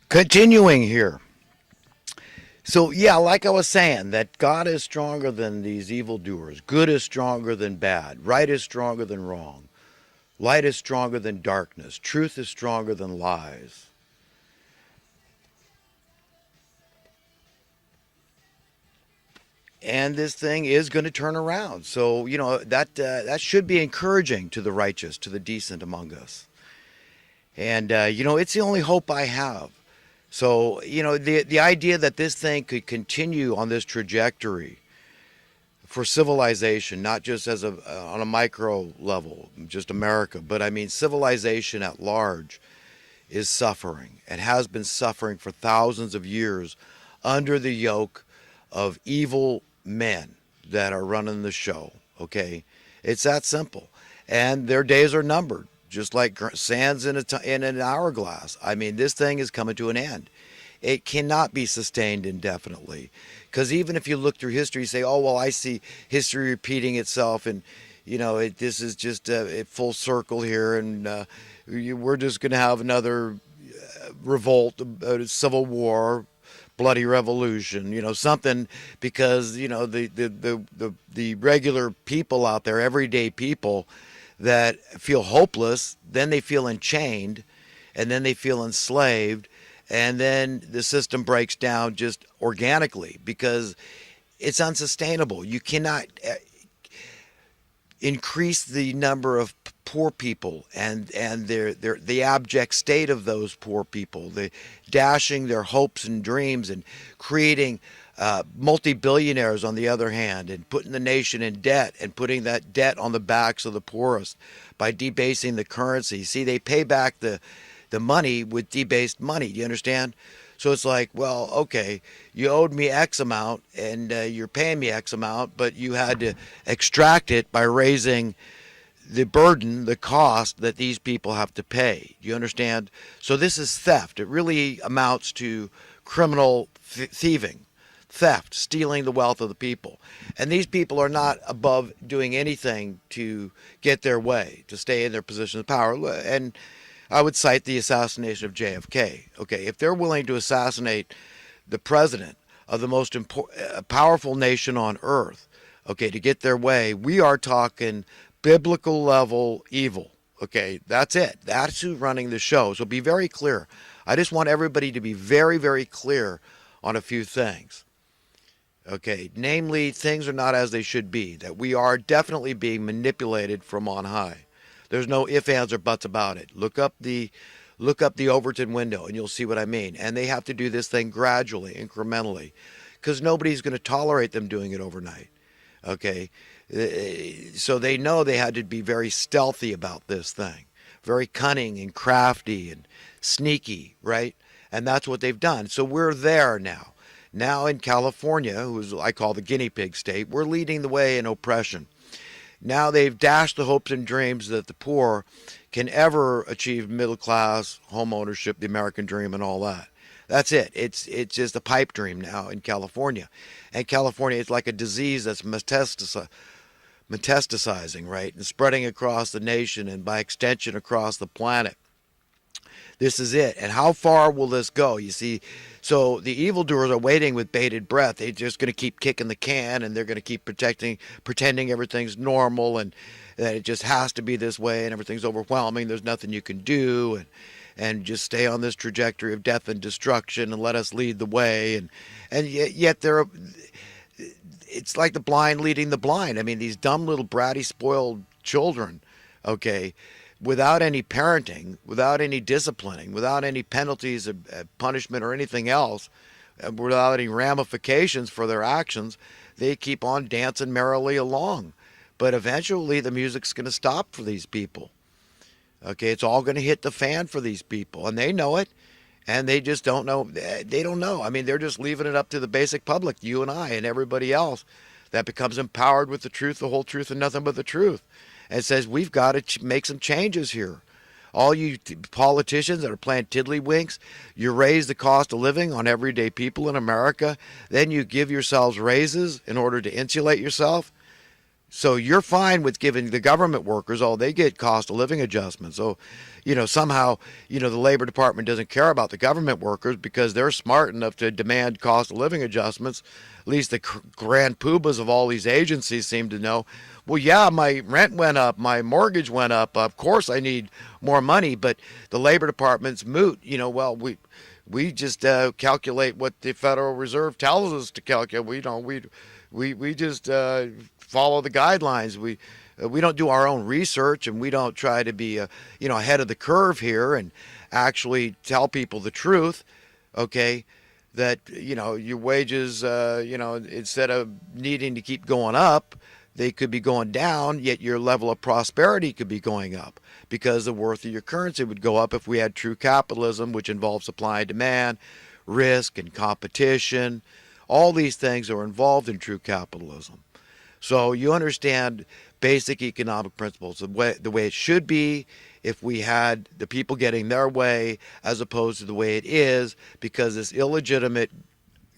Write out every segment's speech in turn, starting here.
Continuing here. So, yeah, like I was saying, that God is stronger than these evildoers. Good is stronger than bad. Right is stronger than wrong. Light is stronger than darkness. Truth is stronger than lies. And this thing is going to turn around. So, that should be encouraging to the righteous, to the decent among us. And, it's the only hope I have. So, the idea that this thing could continue on this trajectory for civilization, not just as on a micro level, just America, but I mean civilization at large is suffering and has been suffering for thousands of years under the yoke of evil men that are running the show. Okay, it's that simple, and their days are numbered, just like sands in an hourglass. I mean, this thing is coming to an end. It cannot be sustained indefinitely, because even if you look through history, you say, "Oh well, I see history repeating itself," and this is just a full circle here, and we're just going to have another revolt, civil war, bloody revolution, something, because the regular people out there, everyday people that feel hopeless, then they feel enchained, and then they feel enslaved, and then the system breaks down just organically because it's unsustainable. You cannot increase the number of poor people and the abject state of those poor people, the dashing their hopes and dreams and creating multi-billionaires on the other hand, and putting the nation in debt and putting that debt on the backs of the poorest by debasing the currency. See, they pay back the money with debased money. Do you understand? So it's like, well, okay, you owed me X amount and you're paying me X amount, but you had to extract it by raising the burden, the cost that these people have to pay. Do you understand? So this is theft. It really amounts to criminal thieving, theft, stealing the wealth of the people. And these people are not above doing anything to get their way, to stay in their position of power. And I would cite the assassination of JFK. Okay, if they're willing to assassinate the president of the most powerful nation on earth, okay, to get their way, we are talking biblical level evil. Okay, that's it. That's who's running the show. So be very clear. I just want everybody to be very, very clear on a few things. Okay, namely, things are not as they should be, that we are definitely being manipulated from on high. There's no ifs, ands, or buts about it. Look up the Overton window and you'll see what I mean. And they have to do this thing gradually, incrementally, because nobody's going to tolerate them doing it overnight. Okay, so they know they had to be very stealthy about this thing, very cunning and crafty and sneaky, right? And that's what they've done. So we're there now. Now in California, who's I call the guinea pig state, we're leading the way in oppression. Now they've dashed the hopes and dreams that the poor can ever achieve middle class, home ownership, the American dream, and all that. That's it. It's just a pipe dream now in California. And California is like a disease that's metastasizing, right? And spreading across the nation and by extension across the planet. This is it. And how far will this go? You see, so the evildoers are waiting with bated breath. They're just going to keep kicking the can, and they're going to keep pretending everything's normal, and that it just has to be this way, and everything's overwhelming. There's nothing you can do, and just stay on this trajectory of death and destruction, and let us lead the way. And yet it's like the blind leading the blind. I mean, these dumb little bratty, spoiled children, okay, without any parenting, without any disciplining, without any penalties of punishment or anything else, without any ramifications for their actions, they keep on dancing merrily along. But eventually the music's going to stop for these people. Okay, it's all going to hit the fan for these people, and they know it, and they just don't know. They don't know. I mean, they're just leaving it up to the basic public, you and I and everybody else that becomes empowered with the truth, the whole truth, and nothing but the truth. And says, we've got to make some changes here. All you politicians that are playing tiddlywinks, you raise the cost of living on everyday people in America, then you give yourselves raises in order to insulate yourself. So you're fine with giving the government workers, oh, they get cost of living adjustments. So, somehow, the Labor Department doesn't care about the government workers because they're smart enough to demand cost of living adjustments. At least the grand poobahs of all these agencies seem to know. Well, yeah, my rent went up, my mortgage went up. Of course, I need more money, but the Labor Department's moot. Well, we just calculate what the Federal Reserve tells us to calculate. We just follow the guidelines. We don't do our own research, and we don't try to be ahead of the curve here and actually tell people the truth. Okay, that your wages instead of needing to keep going up, they could be going down, yet your level of prosperity could be going up because the worth of your currency would go up if we had true capitalism, which involves supply and demand, risk and competition. All these things are involved in true capitalism. So you understand basic economic principles, the way it should be if we had the people getting their way as opposed to the way it is because this illegitimate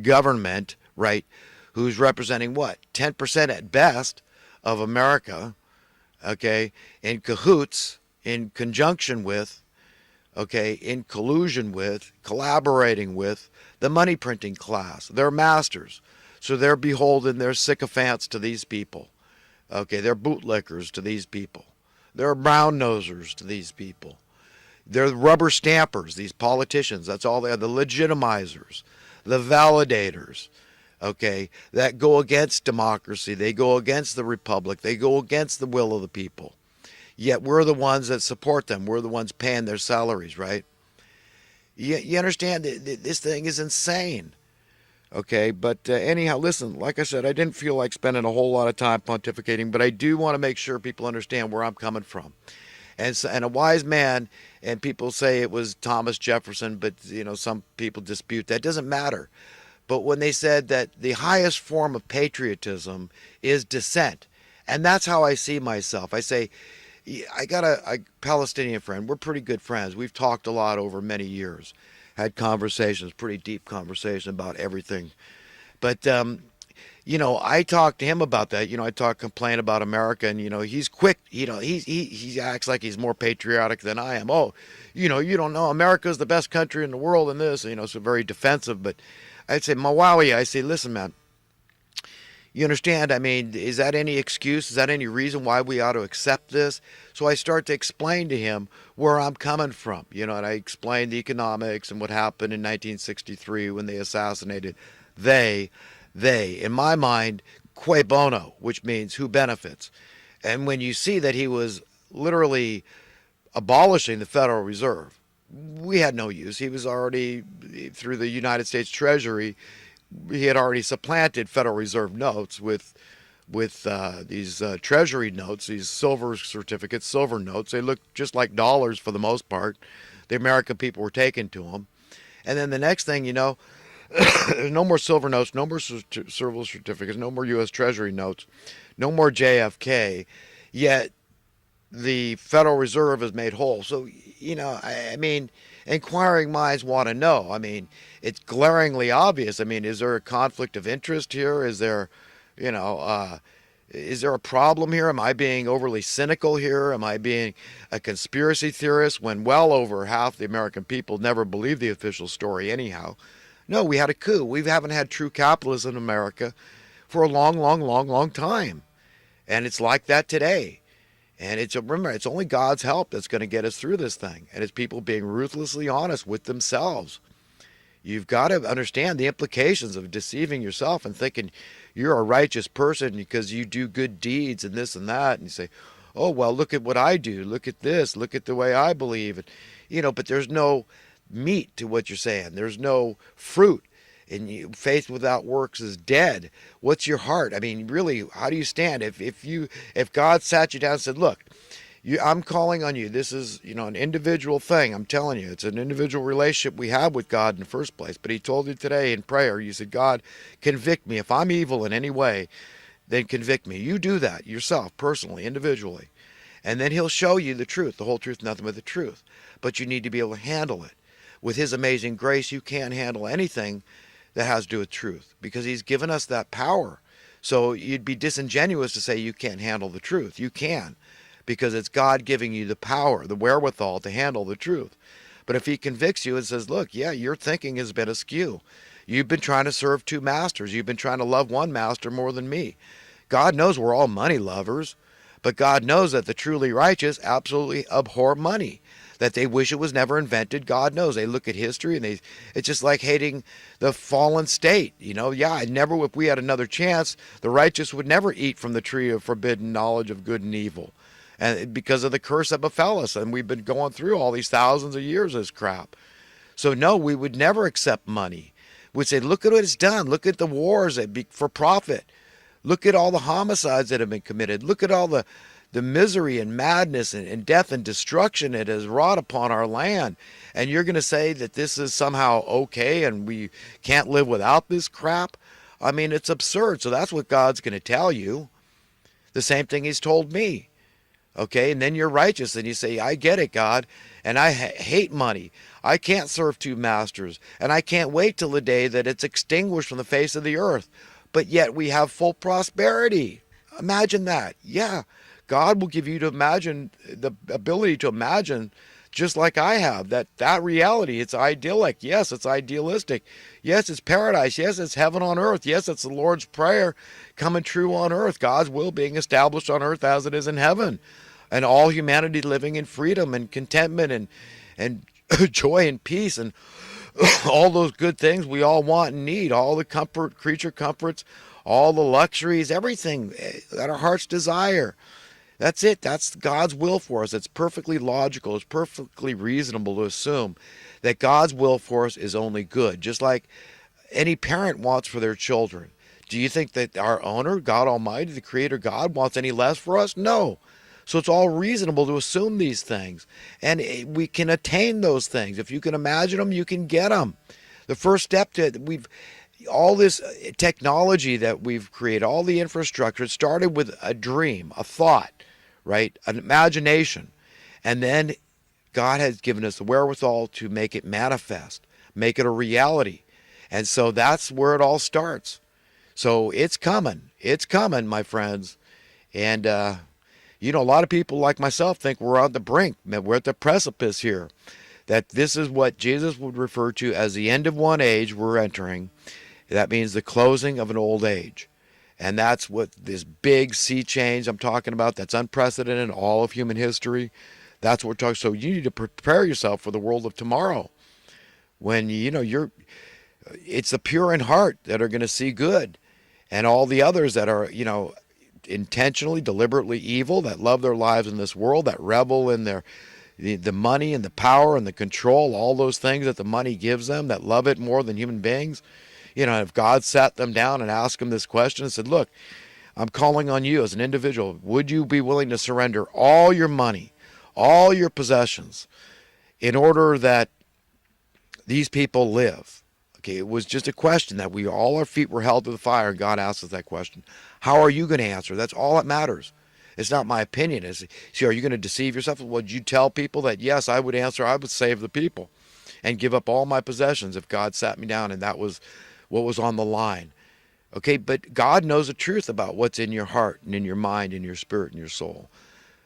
government, right, who's representing what? 10% at best of America, okay, in cahoots, in conjunction with, okay, in collusion with, collaborating with the money printing class. They're masters. So they're beholden, they're sycophants to these people. Okay, they're bootlickers to these people. They're brown nosers to these people. They're rubber stampers, these politicians. That's all they are. The legitimizers, the validators, okay, that go against democracy. They go against the republic. They go against the will of the people. Yet we're the ones that support them. We're the ones paying their salaries, right? You understand? This thing is insane. Okay, but anyhow, listen, like I said, I didn't feel like spending a whole lot of time pontificating, but I do want to make sure people understand where I'm coming from. And a wise man, and people say it was Thomas Jefferson, but some people dispute that. It doesn't matter. But when they said that the highest form of patriotism is dissent, and that's how I see myself. I say, I got a Palestinian friend. We're pretty good friends. We've talked a lot over many years, had conversations, pretty deep conversation about everything. But I talked to him about that. Complain about America, and he's quick. He acts like he's more patriotic than I am. Oh, you don't know America's the best country in the world, and this, so very defensive. But I'd say, Mawawi, I say, listen, man. You understand? I mean, is that any excuse? Is that any reason why we ought to accept this? So I start to explain to him where I'm coming from, and I explain the economics and what happened in 1963 when they assassinated in my mind, cui bono, which means who benefits. And when you see that he was literally abolishing the Federal Reserve, we had no use. He was already, through the United States Treasury, he had already supplanted Federal Reserve notes with these Treasury notes, these silver certificates, silver notes. They look just like dollars for the most part. The American people were taken to them. And then the next thing there's no more silver notes, no more silver certificates, no more U.S. Treasury notes, no more JFK. Yet the Federal Reserve is made whole. So, I mean, inquiring minds want to know. I mean, it's glaringly obvious. I mean, is there a conflict of interest here? Is there, is there a problem here? Am I being overly cynical here? Am I being a conspiracy theorist when well over half the American people never believe the official story anyhow? No, we had a coup. We haven't had true capitalism in America for a long, long, long, long time. And it's like that today. And remember, it's only God's help that's going to get us through this thing. And it's people being ruthlessly honest with themselves. You've got to understand the implications of deceiving yourself and thinking you're a righteous person because you do good deeds and this and that. And you say, oh, well, look at what I do. Look at this. Look at the way I believe. And, but there's no meat to what you're saying. There's no fruit. And faith without works is dead. What's your heart? I mean, really, how do you stand? If God sat you down and said, look, I'm calling on you. This is, an individual thing. I'm telling you, it's an individual relationship we have with God in the first place. But he told you today in prayer, you said, God, convict me. If I'm evil in any way, then convict me. You do that yourself, personally, individually. And then he'll show you the truth, the whole truth, nothing but the truth. But you need to be able to handle it. With his amazing grace, you can't handle anything that has to do with truth because he's given us that power. So you'd be disingenuous to say you can't handle the truth. You can, because it's God giving you the power, the wherewithal to handle the truth. But if he convicts you and says, look, yeah, your thinking has been askew. You've been trying to serve two masters. You've been trying to love one master more than me. God knows we're all money lovers, but God knows that the truly righteous absolutely abhor money, that they wish it was never invented. God knows. They look at history and it's just like hating the fallen state. Yeah, I never, if we had another chance, the righteous would never eat from the tree of forbidden knowledge of good and evil. And because of the curse that befell us, and we've been going through all these thousands of years of this crap. So no, we would never accept money. We'd say, look at what it's done. Look at the wars that be for profit. Look at all the homicides that have been committed. Look at all the misery and madness and death and destruction it has wrought upon our land. And you're going to say that this is somehow okay and we can't live without this crap? I mean, it's absurd. So that's what God's going to tell you. The same thing he's told me. Okay, and then you're righteous and you say, I get it, God, and I hate money. I can't serve two masters, and I can't wait till the day that it's extinguished from the face of the earth. But yet we have full prosperity. Imagine that. Yeah, God will give you to imagine, the ability to imagine, just like I have, that reality. It's idyllic. Yes, it's idealistic. Yes, it's paradise. Yes, it's heaven on earth. Yes, it's the Lord's Prayer coming true on earth. God's will being established on earth as it is in heaven. And all humanity living in freedom and contentment and joy and peace and all those good things we all want and need, all the comfort, creature comforts, all the luxuries, everything that our hearts desire. That's it. That's God's will for us. It's perfectly logical. It's perfectly reasonable to assume that God's will for us is only good, just like any parent wants for their children. Do you think that our owner, God Almighty, the Creator God, wants any less for us? No. So it's all reasonable to assume these things. And we can attain those things. If you can imagine them, you can get them. The first step to all this technology that we've created, all the infrastructure, it started with a dream, a thought, right? An imagination. And then God has given us the wherewithal to make it manifest, make it a reality. And so that's where it all starts. So it's coming. It's coming, my friends. And, a lot of people like myself think we're on the brink. We're at the precipice here. That this is what Jesus would refer to as the end of one age we're entering. That means the closing of an old age. And that's what this big sea change I'm talking about, that's unprecedented in all of human history. That's what we're talking. So you need to prepare yourself for the world of tomorrow. When, it's the pure in heart that are going to see good. And all the others that are, intentionally, deliberately evil, that love their lives in this world, that revel in the money and the power and the control, all those things that the money gives them, that love it more than human beings. If God sat them down and asked them this question and said, look, I'm calling on you as an individual. Would you be willing to surrender all your money, all your possessions, in order that these people live? Okay, it was just a question that all our feet were held to the fire, and God asked us that question. How are you going to answer? That's all that matters. It's not my opinion. Are you going to deceive yourself? Would you tell people that, yes, I would answer, I would save the people and give up all my possessions if God sat me down and that was what was on the line? Okay, but God knows the truth about what's in your heart and in your mind and your spirit and your soul.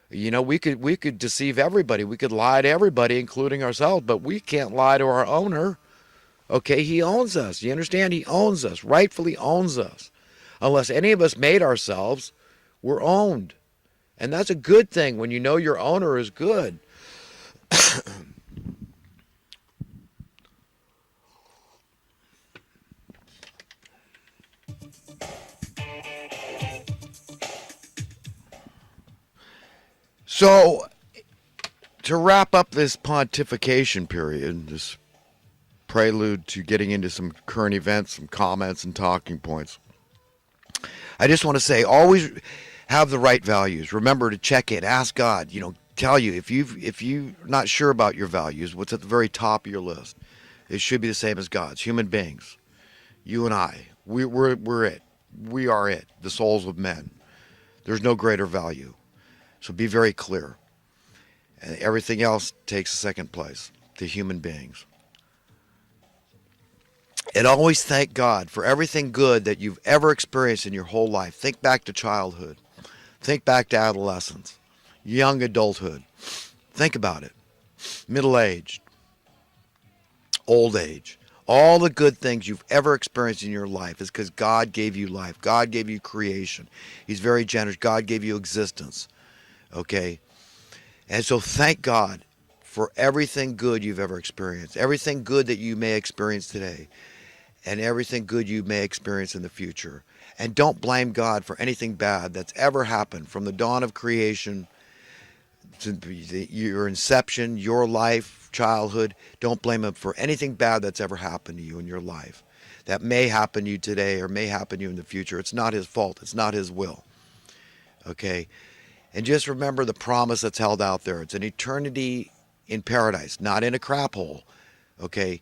We could deceive everybody. We could lie to everybody, including ourselves, but we can't lie to our owner. Okay, he owns us. You understand? He owns us, rightfully owns us. Unless any of us made ourselves, we're owned. And that's a good thing when you know your owner is good. So, to wrap up this pontification period, this prelude to getting into some current events, some comments and talking points, I just want to say, always have the right values. Remember to check in, ask God, tell you if you're not sure about your values, what's at the very top of your list. It should be the same as God's. Human beings, you and I, we're it. We are it, the souls of men. There's no greater value. So be very clear. And everything else takes a second place, the human beings. And always thank God for everything good that you've ever experienced in your whole life. Think back to childhood. Think back to adolescence, young adulthood. Think about it. Middle age, old age. All the good things you've ever experienced in your life is because God gave you life. God gave you creation. He's very generous. God gave you existence. Okay? And so thank God for everything good you've ever experienced, everything good that you may experience today, and everything good you may experience in the future. And don't blame God for anything bad that's ever happened from the dawn of creation to your inception, your life, childhood. Don't blame Him for anything bad that's ever happened to you in your life. That may happen to you today or may happen to you in the future. It's not His fault. It's not His will. Okay? And just remember the promise that's held out there. It's an eternity in paradise, not in a crap hole. Okay?